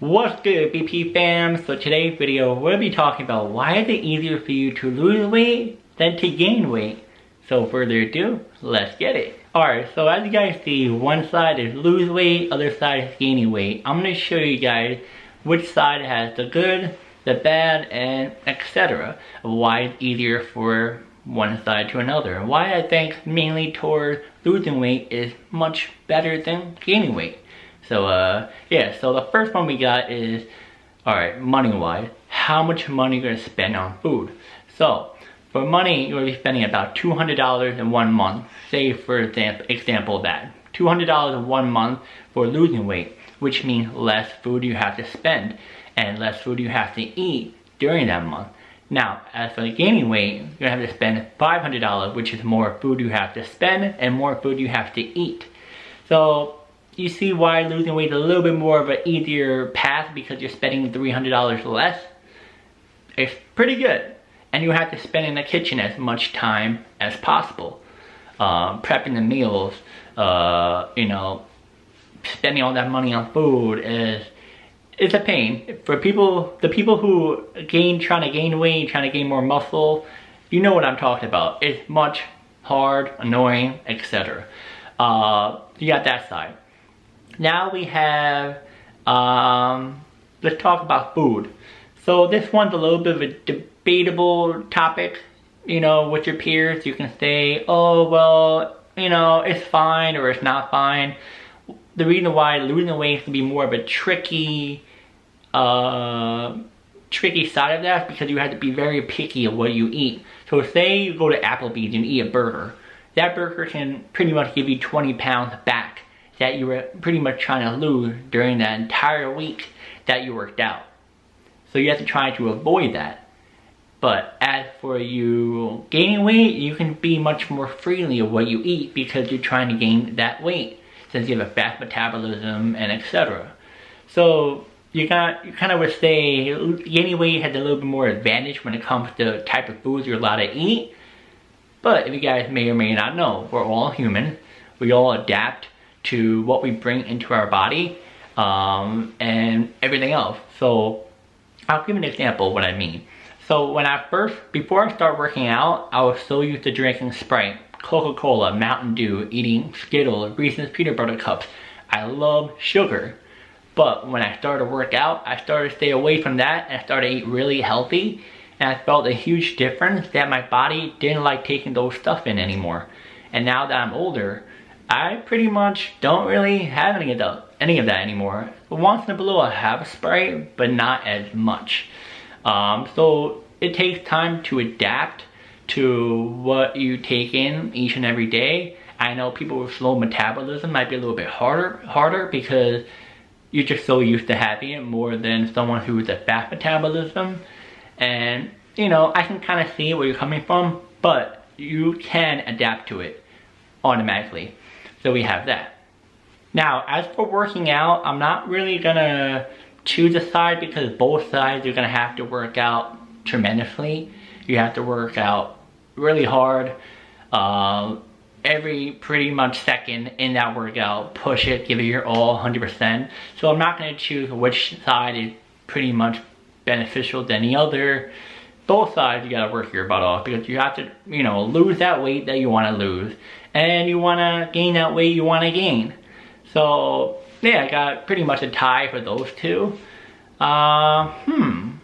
What's good, BP fam? So today's video, we'll be talking about why is it easier for you to lose weight than to gain weight. So further ado, let's get it. Alright, so as you guys see, one side is lose weight, other side is gaining weight. I'm going to show you guys which side has the good, the bad, and etc. Why it's easier for one side to another. Why I think mainly toward losing weight is much better than gaining weight. So yeah, so the first one we got is, alright, money wise, how much money you're gonna spend on food. So for money, you're gonna be spending about $200 in 1 month. Say for example of that, $200 in 1 month for losing weight, which means less food you have to spend and less food you have to eat during that month. Now, as for gaining weight, you're gonna have to spend $500, which is more food you have to spend and more food you have to eat. So you see why losing weight is a little bit more of an easier path because you're spending $300 less. It's pretty good. And you have to spend in the kitchen as much time as possible. Prepping the meals, you know, spending all that money on food it's a pain. For the people who trying to gain weight, trying to gain more muscle, you know what I'm talking about. It's much hard, annoying, etc. You got that side. Now we have, let's talk about food. So this one's a little bit of a debatable topic. You know, with your peers, you can say, oh, well, you know, it's fine or it's not fine. The reason why losing weight can be more of a tricky side of that is because you have to be very picky of what you eat. So say you go to Applebee's and eat a burger. That burger can pretty much give you 20 pounds back that you were pretty much trying to lose during that entire week that you worked out. So you have to try to avoid that. But as for you gaining weight, you can be much more freely of what you eat because you're trying to gain that weight since you have a fast metabolism and etc. So you kind of would say gaining weight has a little bit more advantage when it comes to the type of foods you're allowed to eat. But if you guys may or may not know, we're all human. We all adapt to what we bring into our body and everything else. So I'll give an example of what I mean. So before I started working out, I was so used to drinking Sprite, Coca-Cola, Mountain Dew, eating Skittles, Reese's peanut butter cups. I love sugar. But when I started to work out, I started to stay away from that and I started to eat really healthy. And I felt a huge difference that my body didn't like taking those stuff in anymore. And now that I'm older, I pretty much don't really have any of that anymore. Once in a blue I'll have a Sprite, but not as much. So it takes time to adapt to what you take in each and every day. I know people with slow metabolism might be a little bit harder because you're just so used to having it more than someone who's a fast metabolism. And you know, I can kind of see where you're coming from, but you can adapt to it automatically. So we have that. Now, as for working out, I'm not really gonna choose a side because both sides you're gonna have to work out tremendously. You have to work out really hard. Every pretty much second in that workout, push it, give it your all, 100%. So I'm not gonna choose which side is pretty much beneficial than the other. Both sides you gotta work your butt off because you have to, you know, lose that weight that you wanna lose. And you wanna gain that weight you wanna gain. So yeah, I got pretty much a tie for those two. And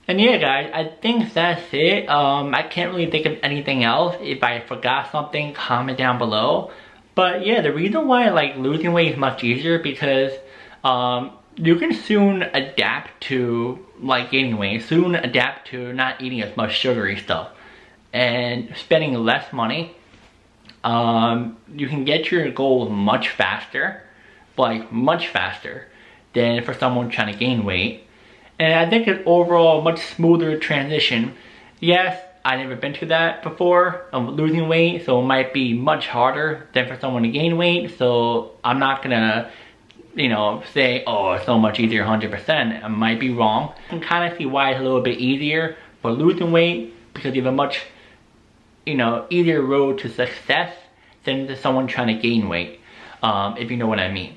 yeah guys, I think that's it. I can't really think of anything else. If I forgot something, comment down below. But yeah, the reason why I like losing weight is much easier because you can soon adapt to like gaining weight, soon adapt to not eating as much sugary stuff and spending less money. You can get your goals much faster, like much faster than for someone trying to gain weight. And I think it's overall much smoother transition. Yes, I've never been through that before of losing weight, so it might be much harder than for someone to gain weight. So I'm not gonna, you know, say, oh, it's so much easier 100%. I might be wrong. I can kind of see why it's a little bit easier for losing weight because you have a much, you know, easier road to success than to someone trying to gain weight, if you know what I mean.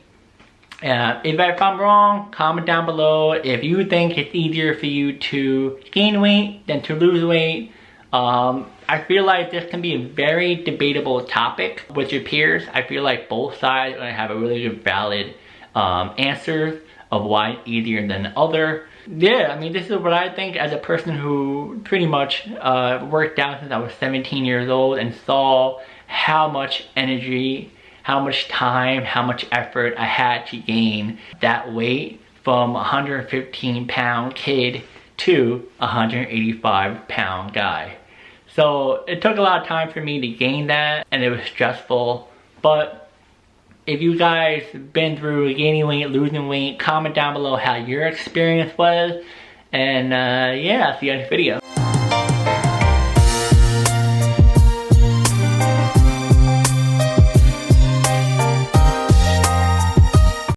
If I'm wrong, comment down below. If you think it's easier for you to gain weight than to lose weight, I feel like this can be a very debatable topic with your peers. I feel like both sides are going to have a really good valid answer of why it's easier than the other. Yeah, I mean, this is what I think as a person who pretty much worked out since I was 17 years old and saw how much energy, how much time, how much effort I had to gain that weight from a 115-pound kid to a 185-pound guy. So it took a lot of time for me to gain that, and it was stressful. But if you guys been through gaining weight, losing weight, comment down below how your experience was. And yeah, see you in the next video.